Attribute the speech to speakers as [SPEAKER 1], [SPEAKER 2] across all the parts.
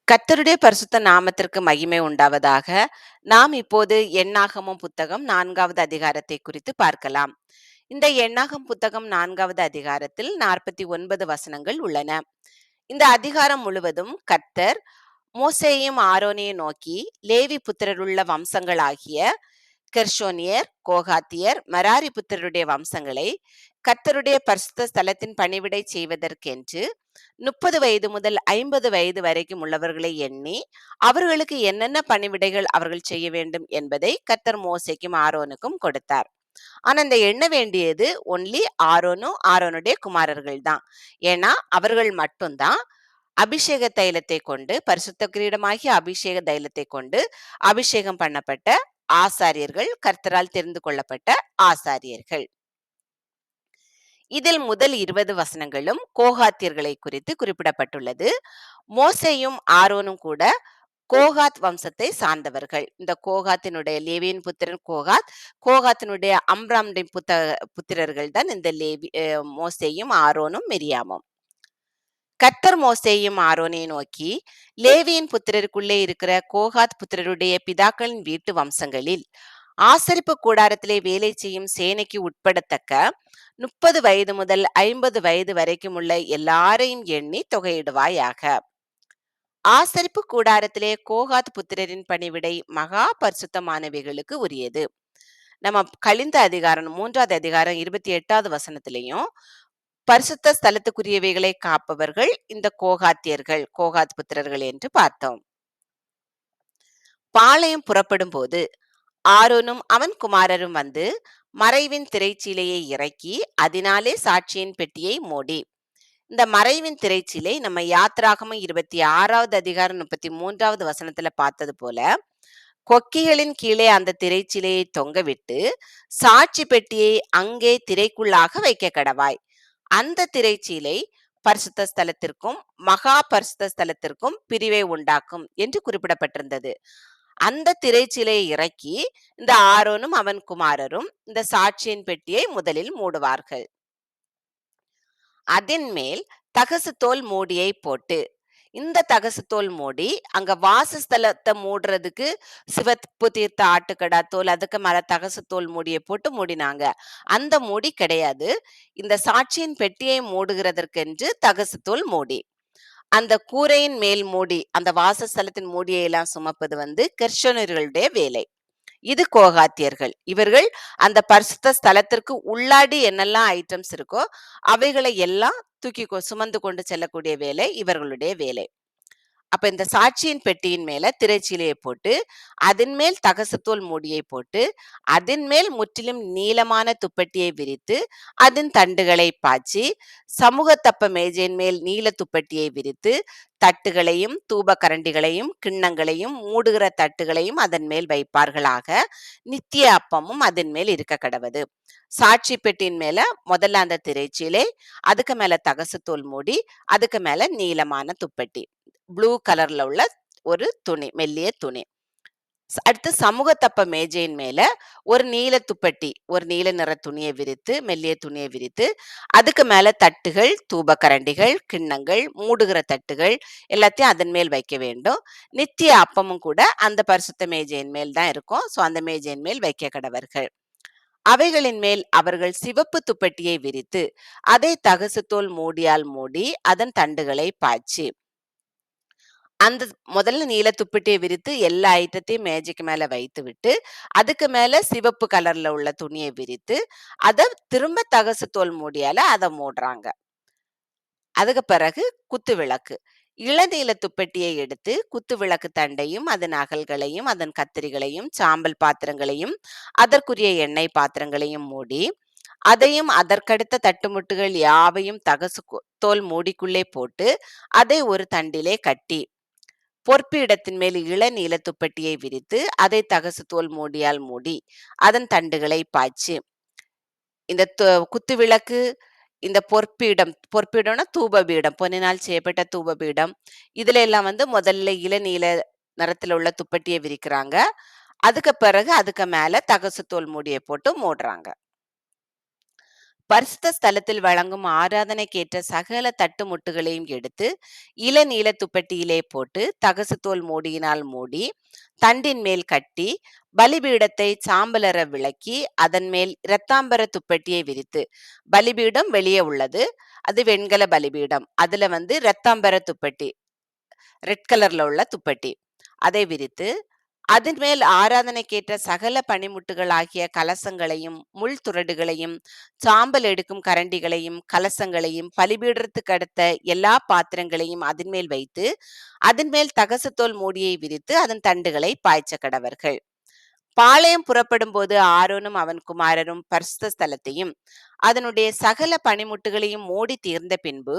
[SPEAKER 1] கர்த்தருடைய பரிசுத்த நாமத்திற்கு மகிமை உண்டாவதாக. நாம் இப்போது எண்ணாகமம் புத்தகம் 4வது அதிகாரத்தை குறித்து பார்க்கலாம். இந்த எண்ணாகம் புத்தகம் 4வது அதிகாரத்தில் 49 வசனங்கள் உள்ளன. இந்த அதிகாரம் முழுவதும் கர்த்தர் மோசேயும் ஆரோனையும் நோக்கி, லேவி புத்திரருள்ள வம்சங்களாகிய கெர்ஷோனியர், கோகாத்தியர், மெராரி புத்திரருடைய வம்சங்களை கர்த்தருடைய பரிசுத்த ஸ்தலத்தின் பணிவிடை செய்வதற்கென்று 30 வயது முதல் 50 வயது வரைக்கும் உள்ளவர்களை எண்ணி, அவர்களுக்கு என்னென்ன பணிவிடைகள் அவர்கள் செய்ய வேண்டும் என்பதை கர்த்தர் மோசேக்கும் ஆரோனுக்கும் கொடுத்தார். ஆனா இந்த எண்ண வேண்டியது ஒன்லி ஆரோனும் ஆரோனுடைய குமாரர்கள் தான். ஏன்னா அவர்கள் மட்டும்தான் அபிஷேக தைலத்தை கொண்டு, பரிசுத்த கிரீடமாகிய அபிஷேக தைலத்தை கொண்டு அபிஷேகம் பண்ணப்பட்ட ஆசாரியர்கள், கர்த்தரால் தெரிந்து கொள்ளப்பட்ட ஆசாரியர்கள். இதில் முதல் 20 வசனங்களும் கோகாத்தியர்களை குறித்து குறிப்பிடப்பட்டுள்ளது. மோசேயும் ஆரோனும் கூட கோகாத் வம்சத்தை சார்ந்தவர்கள். இந்த கோகாத்தினுடைய லேவியின் புத்திரன் கோகாத், கோகாத்தினுடைய அம்ராமுடைய புத்திரர்கள் தான் இந்த மோசேயும் ஆரோனும் மிரியாமும். கர்த்தர் மோசேயும் ஆரோனை நோக்கி, லேவியின் புத்திரருக்குள்ளே இருக்கிற கோகாத் புத்திரருடைய பிதாக்களின் வீட்டு வம்சங்களில் ஆசரிப்பு கூடாரத்திலே வேலை செய்யும் சேனைக்கு உட்படத்தக்க 30 வயது முதல் 50 வயது வரைக்கும் உள்ள எல்லாரையும் எண்ணி தொகையிடுவாயாக. ஆசரிப்பு கூடாரத்திலே கோகாத் புத்திரரின் பணிவிடை மகா பரிசுத்தமானவைகளுக்கு உரியது. நம்ம கழிந்த அதிகாரம் 3வது அதிகாரம் 28வது வசனத்திலையும் பரிசுத்த ஸ்தலத்துக்குரியவைகளை காப்பவர்கள் இந்த கோகாத்தியர்கள், கோகாத் புத்திரர்கள் என்று பார்த்தோம். பாளையம் புறப்படும் போது ஆரோனும் அவன் குமாரரும் வந்து மறைவின் திரைச்சீலையை இறக்கி அதனாலே சாட்சியின் பெட்டியை மூடி. இந்த மறைவின் திரைச்சீலை நம்ம யாத்ராகமம் 26வது அதிகாரம் 33வது வசனத்துல பார்த்தது போல கொக்கிகளின் கீழே அந்த திரைச்சீலையை தொங்கவிட்டு சாட்சி பெட்டியை அங்கே திரைக்குள்ளாக வைக்க கடவாய். அந்த திரைச்சீலை பரிசுத்த ஸ்தலத்திற்கும் மகா பரிசுத்த ஸ்தலத்திற்கும் பிரிவை உண்டாக்கும் என்று குறிப்பிடப்பட்டிருந்தது. அந்த திரைச்சீலையை இறக்கி இந்த ஆரோனும் அவன் குமாரரும் இந்த சாட்சியின் பெட்டியை முதலில் மூடுவார்கள். அதன் மேல் தகசு தோல் மூடியை போட்டு, இந்த தகசு தோல் மூடி அங்க வாசஸ்தலத்தை மூடுறதுக்கு சிவப்பு தீர்த்த ஆட்டுக்கடா தோல், அதுக்கு மேல தகசு தோல் மூடியை போட்டு மூடினாங்க. அந்த மூடி கிடையாது. இந்த சாட்சியின் பெட்டியை மூடுகிறதற்கென்று தகசு தோல் மூடி. அந்த கூரையின் மேல் மூடி, அந்த வாசஸ்தலத்தின் மூடியை எல்லாம் சுமப்பது கெர்ஷோனியர்களுடைய வேலை. இது கோகாத்தியர்கள். இவர்கள் அந்த பரிசுத்த ஸ்தலத்திற்கு உள்ளாடி என்னெல்லாம் ஐட்டம்ஸ் இருக்கோ அவைகளை எல்லாம் தூக்கி சுமந்து கொண்டு செல்லக்கூடிய வேலை இவர்களுடைய வேலை. அப்ப இந்த சாட்சியின் பெட்டியின் மேல திரைச்சீலையை போட்டு, அதன் மேல் தகசத்தோல் மூடியை போட்டு, அதன் மேல் முற்றிலும் நீளமான துப்பட்டியை விரித்து, அதன் தண்டுகளை பாய்ச்சி, சமூக தப்ப மேஜையின் மேல் நீல துப்பட்டியை விரித்து, தட்டுகளையும் தூப கரண்டிகளையும் கிண்ணங்களையும் மூடுகிற தட்டுகளையும் அதன் மேல் வைப்பார்களாக. நித்திய அப்பமும் அதன் மேல் இருக்க கடவது. சாட்சி பெட்டியின் மேல முதல்ல அந்த திரைச்சீலை, அதுக்கு மேல தகசுத்தோல் மூடி, அதுக்கு மேல நீளமான துப்பட்டி, ப்ளூ கலர்ல உள்ள ஒரு துணி, மெல்லிய துணி. அடுத்து சமூக தப்ப மேஜையின் மேல ஒரு நீல துப்பட்டி, ஒரு நீல நிற துணியை விரித்து, மெல்லிய துணியை விரித்து, அதுக்கு மேல தட்டுகள், தூப கரண்டிகள், கிண்ணங்கள், மூடுகிற தட்டுகள் எல்லாத்தையும் அதன் மேல் வைக்க வேண்டும். நித்திய அப்பமும் கூட அந்த பரிசுத்த மேஜையின் மேல் தான் இருக்கும். சோ அந்த மேஜையின் மேல் வைக்க கடவர்கள். அவைகளின் மேல் அவர்கள் சிவப்பு துப்பட்டியை விரித்து, அதை தகசு தோல் மூடியால் மூடி, அதன் தண்டுகளை பாய்ச்சி, அந்த முதல்ல நீல துப்பட்டியை விரித்து எல்லா ஐட்டத்தையும் மேஜைக்கு மேல வைத்து விட்டு, அதுக்கு மேல சிவப்பு கலர்ல உள்ள துணியை விரித்து, அத திரும்ப தகசு தோல் மூடியால அத மூடுறாங்க. அதுக்கு பிறகு குத்து விளக்கு. இளநீல துப்பட்டியை எடுத்து குத்து விளக்கு தண்டையும் அதன் அகல்களையும் அதன் கத்திரிகளையும் சாம்பல் பாத்திரங்களையும் அதற்குரிய எண்ணெய் பாத்திரங்களையும் மூடி, அதையும் அதற்கடுத்த தட்டுமுட்டுகள் யாவையும் தகசு தோல் மூடிக்குள்ளே போட்டு, அதை ஒரு தண்டிலே கட்டி, பொற்பீடத்தின் மேல் இளநீல துப்பட்டியை விரித்து, அதை தகசு தோல் மூடியால் மூடி, அதன் தண்டுகளை பாய்ச்சி, இந்த குத்து விளக்கு, இந்த பொற்பீடம்னா தூபபீடம், பொன்னினால் செய்யப்பட்ட தூபபீடம், இதுல எல்லாம் முதல்ல இளநீல நிறத்துல உள்ள துப்பட்டியை விரிக்கிறாங்க. அதுக்கு பிறகு அதுக்கு மேல தகசு தோல் மூடியை போட்டு மூடுறாங்க. பரிசுத்த ஸ்தலத்தில் வழங்கும் ஆராதனைக்கேற்ற சகல தட்டுமுட்டுகளையும் எடுத்து இளநீல துப்பட்டியிலே போட்டு தகசு தோல் மூடியினால் மூடி தண்டின் மேல் கட்டி பலிபீடத்தை சாம்பலற விளக்கி அதன் மேல் இரத்தாம்பர துப்பட்டியை விரித்து, பலிபீடம் வெளியே உள்ளது, அது வெண்கல பலிபீடம், அதுல இரத்தாம்பர துப்பட்டி, ரெட் கலர்ல உள்ள துப்பட்டி, அதை விரித்து அதன் மேல் ஆராதனைக்கேற்ற சகல பணிமுட்டுகள் ஆகிய கலசங்களையும் முள் துறடுகளையும் சாம்பல் எடுக்கும் கரண்டிகளையும் கலசங்களையும் பலிபீடத்துக்கு அடுத்த எல்லா பாத்திரங்களையும் அதன் மேல் வைத்து அதன் மேல் தகசத்தோல் மூடியை விரித்து அதன் தண்டுகளை பாய்ச்ச கடவர்கள். பாளையம் புறப்படும் போது ஆரோனும் அவன் குமாரரும் பரிசுத்த ஸ்தலத்தையும் அதனுடைய சகல பணிமுட்டுகளையும் மூடி தீர்ந்த பின்பு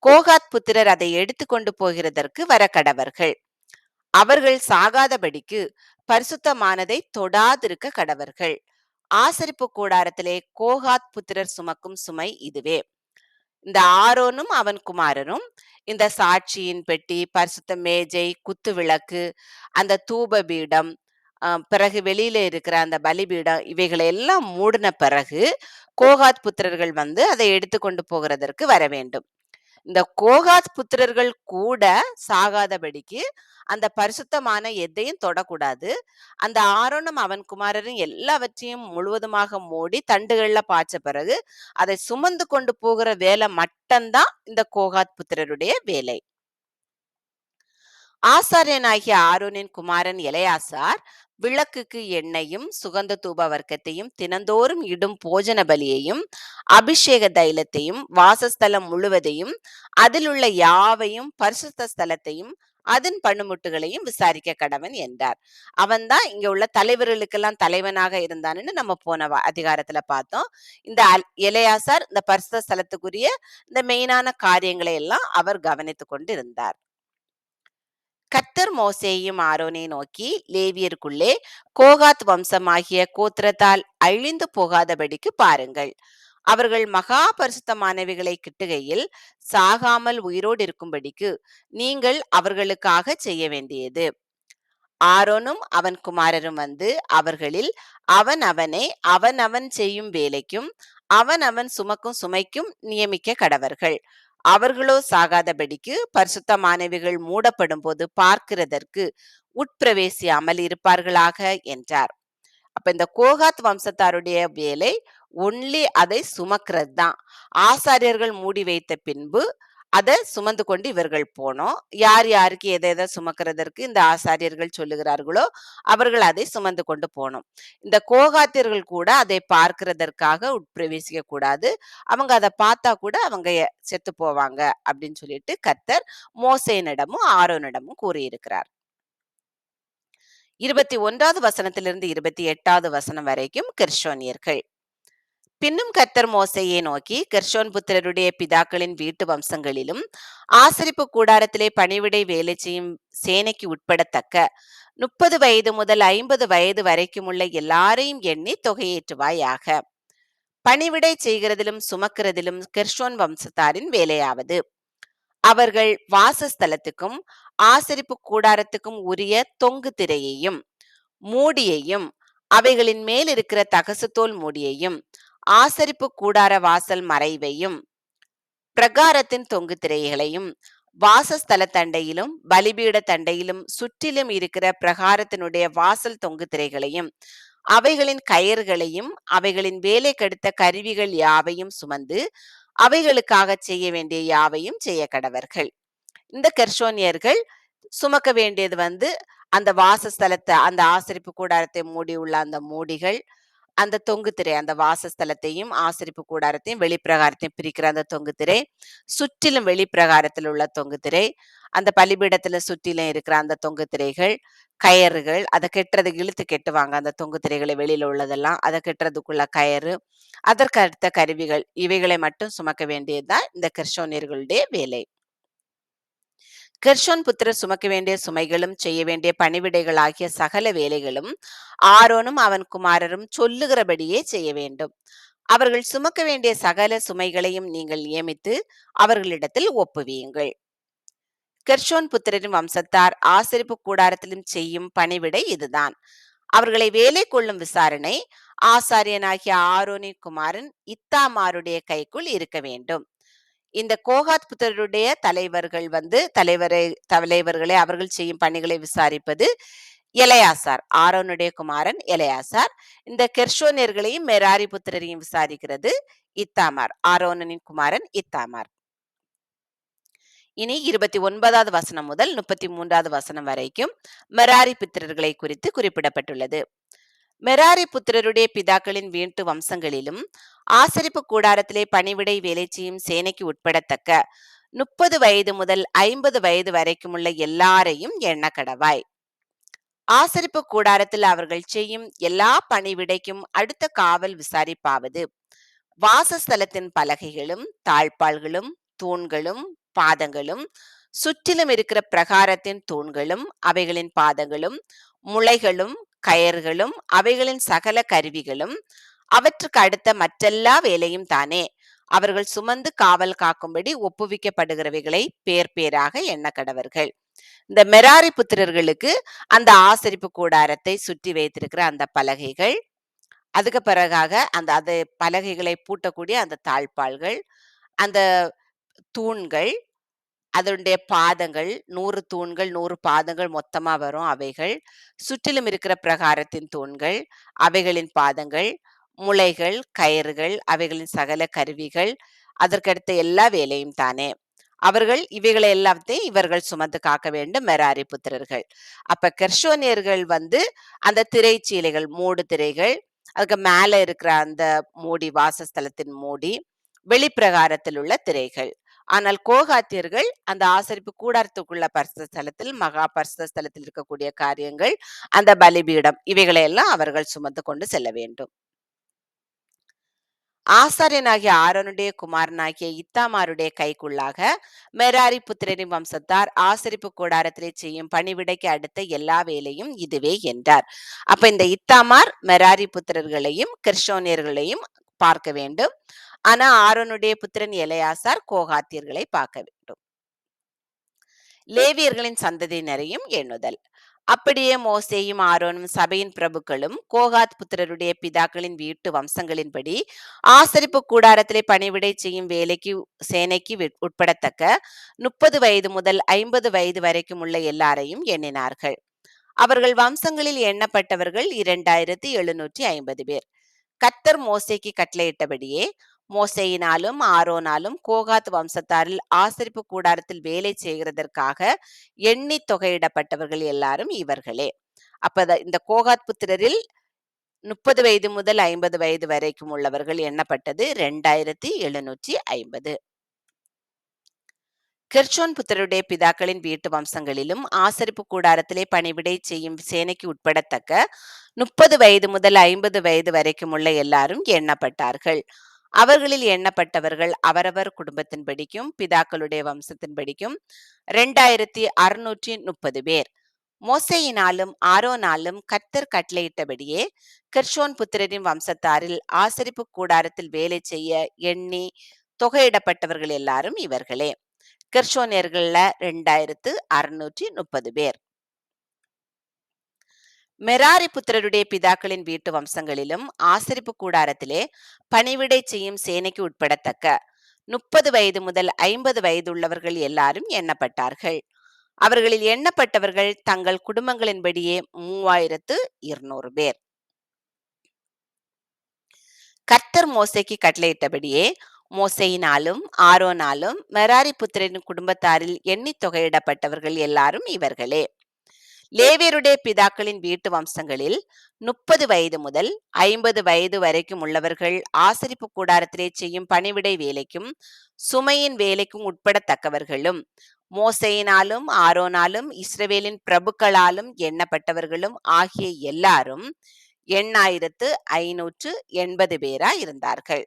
[SPEAKER 1] கோகாத் புத்திரர் அதை எடுத்துக்கொண்டு போகிறதற்கு வர கடவர்கள். அவர்கள் சாகாதபடிக்கு பரிசுத்தமானதை தொடாதிருக்க கடவர்கள். ஆசரிப்பு கூடாரத்திலே கோகாத் புத்திரர் சுமக்கும் சுமை இதுவே. இந்த ஆரோனும் அவன் குமாரரும் இந்த சாட்சியின் பெட்டி, பரிசுத்த மேஜை, குத்து விளக்கு, அந்த தூப பீடம், பிறகு வெளியில இருக்கிற அந்த பலிபீடம், இவைகளை எல்லாம் மூடின பிறகு கோகாத் புத்திரர்கள் அதை எடுத்துக்கொண்டு போகிறதற்கு வர வேண்டும். இந்த கோகாத் புத்திரர்கள் கூட சாகாதபடிக்கு அந்த பரிசுத்தமான எதையும் தொடக்கூடாது. அந்த ஆரோனும் அவன் குமாரரும் எல்லாவற்றையும் முழுவதுமாக மூடி தண்டுகள்ல பாய்ச்ச பிறகு அதை சுமந்து கொண்டு போகிற வேலை மட்டும்தான் இந்த கோகாத் புத்திரருடைய வேலை. ஆசாரியனாகிய ஆரோனின் குமாரன் எலெயாசார் விளக்குக்கு எண்ணெயும் சுகந்த தூப வர்க்கத்தையும் தினந்தோறும் இடும் போஜன பலியையும் அபிஷேக தைலத்தையும் வாசஸ்தலம் முழுவதையும் அதிலுள்ள யாவையும் பரிசுத்த ஸ்தலத்தையும் அதன் பணிமுட்டுகளையும் விசாரிக்க கடவன் என்றார். அவன்தான் இங்க உள்ள தலைவர்களுக்கெல்லாம் தலைவனாக இருந்தான்னு நம்ம போன அதிகாரத்துல பார்த்தோம். இந்த எலெயாசார் இந்த பரிசுத்த ஸ்தலத்துக்குரிய இந்த மெயினான காரியங்களை எல்லாம் அவர் கவனித்துக் கொண்டு இருந்தார். கர்த்தர் மோசேயும் ஆரோனை நோக்கி, லேவியருக்குள்ளே கோகாத் வம்சமாகிய கோத்திரத்தால் அழிந்து போகாதபடிக்கு பாருங்கள். அவர்கள் மகா பரிசுத்தமானவைகளை கிட்டுகையில் சாகாமல் உயிரோடு இருக்கும்படிக்கு நீங்கள் அவர்களுக்காக செய்ய வேண்டியது. ஆரோனும் அவன் குமாரரும் அவர்களில் அவன் செய்யும் வேலைக்கும் அவன் சுமக்கும் சுமைக்கும் நியமிக்க கடவர்கள். அவர்களோ சாகாதபடிக்கு பரிசுத்தமானவைகள் மூடப்படும் போது பார்க்கிறதற்கு உட்பிரவேசியாமல் இருப்பார்களாக என்றார். அப்ப இந்த கோகாத் வம்சத்தாருடைய வேலை ஒன்லி அதை சுமக்கிறது தான். ஆசாரியர்கள் மூடி வைத்த பின்பு அதை சுமந்து கொண்டு இவர்கள் போனோம். யார் யாருக்கு எதை சுமக்கிறதற்கு இந்த ஆசாரியர்கள் சொல்லுகிறார்களோ அவர்கள் அதை சுமந்து கொண்டு போனோம். இந்த கோகாத்தியர்கள் கூட அதை பார்க்கிறதற்காக உட்பிரவேசிக்க கூடாது. அவங்க அதை பார்த்தா கூட அவங்க செத்து போவாங்க அப்படின்னு சொல்லிட்டு கர்த்தர் மோசேனிடமும் ஆரோனிடமும் கூறியிருக்கிறார். 21வது வசனத்திலிருந்து 28வது வசனம் வரைக்கும் கெர்ஷோனியர்கள். பின்னும் கர்த்தர் மோசேயை நோக்கி, கெர்ஷோன் புத்திரருடைய பிதாக்களின் வீட்டு வம்சங்களிலும் ஆசரிப்பு கூடாரத்திலே பணிவிடை வேலை செய்யும் சேனைக்கு உட்படத்தக்க 30 வயது முதல் 50 வயது வரைக்கும் உள்ள எல்லாரையும் எண்ணி தொகையேற்றுவாயாக. பணிவிடை செய்கிறதிலும் சுமக்கிறதிலும் கெர்ஷோன் வம்சத்தாரின் வேலையாவது, அவர்கள் வாசஸ்தலத்துக்கும் ஆசரிப்பு கூடாரத்துக்கும் உரிய தொங்கு திரையையும் மூடியையும் அவைகளின் மேல் இருக்கிற தகசுத்தோல் மூடியையும் ஆசரிப்பு கூடார வாசல் மறைவையும் பிரகாரத்தின் தொங்கு திரைகளையும் வாசஸ்தல தண்டையிலும் பலிபீட தண்டையிலும் சுற்றிலும் இருக்கிற பிரகாரத்தினுடைய வாசல் தொங்கு திரைகளையும் அவைகளின் கயிறுகளையும் அவைகளின் வேலை கெடுத்த கருவிகள் யாவையும் சுமந்து அவைகளுக்காக செய்ய வேண்டிய யாவையும் செய்ய கடவர்கள். இந்த கெர்ஷோனியர்கள் சுமக்க வேண்டியது அந்த வாசஸ்தலத்தை, அந்த ஆசரிப்பு கூடாரத்தை மூடி உள்ள அந்த மூடிகள், அந்த தொங்கு திரை, அந்த வாசஸ்தலத்தையும் ஆசரிப்பு கூடாரத்தையும் வெளிப்பிரகாரத்தையும் பிரிக்கிற அந்த தொங்கு திரை, சுற்றிலும் வெளிப்பிரகாரத்தில் உள்ள தொங்கு திரை, அந்த பலிபீடத்துல சுற்றிலும் இருக்கிற அந்த தொங்கு திரைகள், கயறுகள், அதை கெட்டுறது இழுத்து கெட்டுவாங்க அந்த தொங்கு திரைகளை, வெளியில உள்ளதெல்லாம் அதை கெட்டுறதுக்குள்ள கயறு, அதற்கு அடுத்த கருவிகள், இவைகளை மட்டும் சுமக்க வேண்டியதுதான் இந்த கெர்ஷோனியர்களுடைய வேலை. கெர்ஷோன் புத்திரர் சுமக்க வேண்டிய சுமைகளும் செய்ய வேண்டிய பணிவிடைகள் ஆகிய சகல வேலைகளும் ஆரோனும் அவன் குமாரரும் சொல்லுகிறபடியே செய்ய வேண்டும். அவர்கள் சுமக்க வேண்டிய சகல சுமைகளையும் நீங்கள் நியமித்து அவர்களிடத்தில் ஒப்புவியுங்கள். கெர்ஷோன் புத்திரரின் வம்சத்தார் ஆசரிப்பு கூடாரத்திலும் செய்யும் பணிவிடை இதுதான். அவர்களை வேலை கொள்ளும் விசாரணை ஆசாரியனாகிய ஆரோனின் குமாரன் இத்தாமாருடைய கைக்குள் இருக்க வேண்டும். இந்த கோகாத் புத்திரருடைய தலைவர்கள் தலைவர்களை அவர்கள் செய்யும் பணிகளை விசாரிப்பது எலெயாசார், ஆரோனுடைய குமாரன் எலெயாசார். இந்த கெர்ஷோனியர்களையும் மெராரி புத்திரரையும் விசாரிக்கிறது இத்தாமார், ஆரோனின் குமாரன் இத்தாமார். இனி 29வது வசனம் முதல் 33வது வசனம் வரைக்கும் மெராரி புத்திரர்களை குறித்து குறிப்பிடப்பட்டுள்ளது. மெராரி புத்திரருடைய பிதாக்களின் வீட்டு வம்சங்களிலும் ஆசரிப்பு கூடாரத்திலே பணிவிடை வேலை செய்யும் சேனைக்கு உட்படத்தக்க 30 வயது முதல் 50 வயது வரைக்கும் உள்ள எல்லாரையும் எண்ண கடவாய். ஆசரிப்பு கூடாரத்தில் அவர்கள் செய்யும் எல்லா பணிவிடைக்கும் அடுத்த காவல் விசாரிப்பாவது, வாசஸ்தலத்தின் பலகைகளும் தாழ்பாள்களும் தூண்களும் பாதங்களும், சுற்றிலும் இருக்கிற பிரகாரத்தின் தூண்களும் அவைகளின் பாதங்களும், முளைகளும் கயர்களும் அவைகளின் சகல கருவிகளும், அவற்றுக்கு அடுத்த மற்றெல்லா வேலையும் தானே. அவர்கள் சுமந்து காவல் காக்கும்படி ஒப்புவிக்கப்படுகிறவைகளை பேர் பேராக எண்ண கடவர்கள். இந்த மெராரி புத்திரர்களுக்கு அந்த ஆசரிப்பு கூடாரத்தை சுற்றி வைத்திருக்கிற அந்த பலகைகள், அதுக்கு பிறகாக அந்த அது பலகைகளை பூட்டக்கூடிய அந்த தாழ்பாள்கள், அந்த தூண்கள், அதனுடைய பாதங்கள், 100 தூண்கள் 100 பாதங்கள் மொத்தமா வரும் அவைகள், சுற்றிலும் இருக்கிற பிரகாரத்தின் தூண்கள் அவைகளின் பாதங்கள், முளைகள் கயிறுகள் அவைகளின் சகல கருவிகள், அதற்கடுத்த எல்லா வேலையும் தானே. அவர்கள் இவைகளை எல்லாத்தையும் இவர்கள் சுமந்து காக்க வேண்டும் மெராரி புத்திரர்கள். அப்ப கெர்ஷோனியர்கள் அந்த திரைச்சீலைகள், மூடு திரைகள், அதுக்கு மேல இருக்கிற அந்த மூடி, வாசஸ்தலத்தின் மூடி, வெளிப்பிரகாரத்தில் உள்ள திரைகள். ஆனால் கோகாத்தியர்கள் அந்த ஆசரிப்பு கூடாரத்துக்குள்ள பரிசுத்த ஸ்தலத்தில், மகா பரிசுத்த ஸ்தலத்தில் இருக்கக்கூடிய காரியங்கள், அந்த பலிபீடம், இவைகளை எல்லாம் அவர்கள் சுமந்து கொண்டு செல்ல வேண்டும். ஆசாரியனாகிய ஆரோனுடைய குமாரனாகிய இத்தாமாருடைய கைக்குள்ளாக மெராரி புத்திரரின் வம்சத்தார் ஆசரிப்பு கூடாரத்திலே செய்யும் பணிவிடைக்கு அடுத்த எல்லா வேலையும் இதுவே என்றார். அப்ப இந்த இத்தாமார் மெராரி புத்திரர்களையும் கெர்ஷோனியர்களையும் பார்க்க வேண்டும். ஆனா ஆரோனுடைய புத்திரன் எலெயாசார் கோகாத்தியர்களை பார்க்க வேண்டும். லேவியர்களின் சந்ததியினரையும் எண்ணுதல். அப்படியே மோசேயும் ஆரோனும் சபையின் பிரபுக்களும் கோகாத் புத்திரருடைய பிதாக்களின் வீட்டு வம்சங்களின்படி ஆசரிப்பு கூடாரத்திலே பணிவிடை செய்யும் வேலைக்கு சேனைக்கு உட்படத்தக்க 30 வயது முதல் 50 வயது வரைக்கும் உள்ள எல்லாரையும் எண்ணினார்கள். அவர்கள் வம்சங்களில் எண்ணப்பட்டவர்கள் 2750 பேர். கர்த்தர் மோசேக்கு கட்டளையிட்டபடியே மோசேயினாலும் ஆரோனாலும் கோகாத் வம்சத்தாரில் ஆசரிப்பு கூடாரத்தில் வேலை செய்கிறதற்காக எண்ணி தொகையிடப்பட்டவர்கள் எல்லாரும் இவர்களே. அப்ப இந்த கோகாத் புத்திரரில் 30 வயது முதல் 50 வயது வரைக்கும் உள்ளவர்கள் எண்ணப்பட்டது 2750. கெர்சோன் புத்திரருடைய பிதாக்களின் வீட்டு வம்சங்களிலும் ஆசரிப்பு கூடாரத்திலே பணிவிடை செய்யும் சேனைக்கு உட்படத்தக்க 30 வயது முதல் 50 வயது வரைக்கும் உள்ள எல்லாரும் எண்ணப்பட்டார்கள். அவர்களில் எண்ணப்பட்டவர்கள் அவரவர் குடும்பத்தின்படிக்கும் பிதாக்களுடைய வம்சத்தின்படிக்கும் 2630 பேர். மோசேயினாலும் ஆரோனாலும் கர்த்தர் கட்டளையிட்டபடியே கெர்சோன் புத்திரரின் வம்சத்தாரில் ஆசரிப்பு கூடாரத்தில் வேலை செய்ய எண்ணி தொகையிடப்பட்டவர்கள் எல்லாரும் இவர்களே. கெர்சோனியர்கள்ல 2630 பேர். மெராரி புத்திரருடைய பிதாக்களின் வீட்டு வம்சங்களிலும் ஆசரிப்பு கூடாரத்திலே பணிவிடை செய்யும் சேனைக்கு உட்படத்தக்க 30 வயது முதல் 50 வயது உள்ளவர்கள் எல்லாரும் எண்ணப்பட்டார்கள். அவர்களில் எண்ணப்பட்டவர்கள் தங்கள் குடும்பங்களின்படியே 3200 பேர். கர்த்தர் மோசேக்கு கட்டளையிட்டபடியே மோசேயினாலும் ஆரோனாலும் மெராரி புத்திரரின் குடும்பத்தாரில் எண்ணி தொகையிடப்பட்டவர்கள் எல்லாரும் இவர்களே. லேவியருடைய பிதாக்களின் வீட்டு வம்சங்களில் 30 வயது முதல் 50 வயது வரைக்கும் உள்ளவர்கள் ஆசரிப்பு கூடாரத்திலே செய்யும் பணிவிடை வேலைக்கும் சுமையின் வேலைக்கும் உட்படத்தக்கவர்களும் மோசேயினாலும் ஆரோனாலும் இஸ்ரவேலின் பிரபுக்களாலும் எண்ணப்பட்டவர்களும் ஆகிய எல்லாரும் 8580 பேரா இருந்தார்கள்.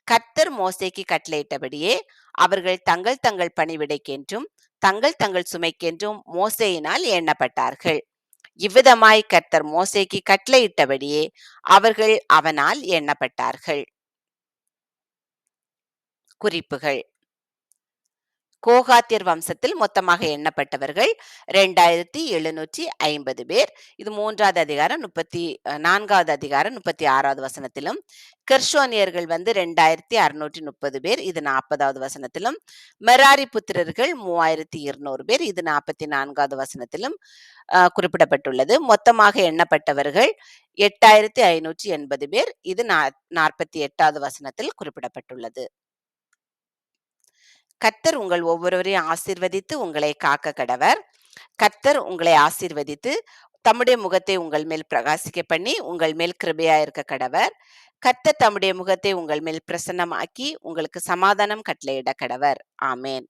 [SPEAKER 1] கர்த்தர் மோசேக்கு கட்டளையிட்டபடியே அவர்கள் தங்கள் தங்கள் பணிவிடைக்கென்றும் தங்கள் தங்கள் சுமைக்கென்றும் மோசேயினால் எண்ணப்பட்டார்கள். இவ்விதமாய் கர்த்தர் மோசேக்கு கட்டளையிட்டபடியே அவர்கள் அவனால் எண்ணப்பட்டார்கள். குறிப்புகள்: கோகாத்தியர் வம்சத்தில் மொத்தமாக எண்ணப்பட்டவர்கள் 2750 பேர். இது 3வது அதிகாரம் 4வது அதிகாரம் 36வது வசனத்திலும், கெர்ஷோனியர்கள் 2630 பேர். இது 40வது வசனத்திலும், மெராரி புத்திரர்கள் 3200 பேர். இது 44வது வசனத்திலும் குறிப்பிடப்பட்டுள்ளது. மொத்தமாக எண்ணப்பட்டவர்கள் 8580 பேர். இது 48வது வசனத்தில் குறிப்பிடப்பட்டுள்ளது. கர்த்தர் உங்கள் ஒவ்வொருவரையும் ஆசீர்வதித்து உங்களை காக்க கடவர். கர்த்தர் உங்களை ஆசீர்வதித்து தம்முடைய முகத்தை உங்கள் மேல் பிரகாசிக்க பண்ணி உங்கள் மேல் கிருபையா இருக்க கடவர். கர்த்தர் தம்முடைய முகத்தை உங்கள் மேல் பிரசன்னமாக்கி உங்களுக்கு சமாதானம் கட்டளையிட கடவர். ஆமேன்.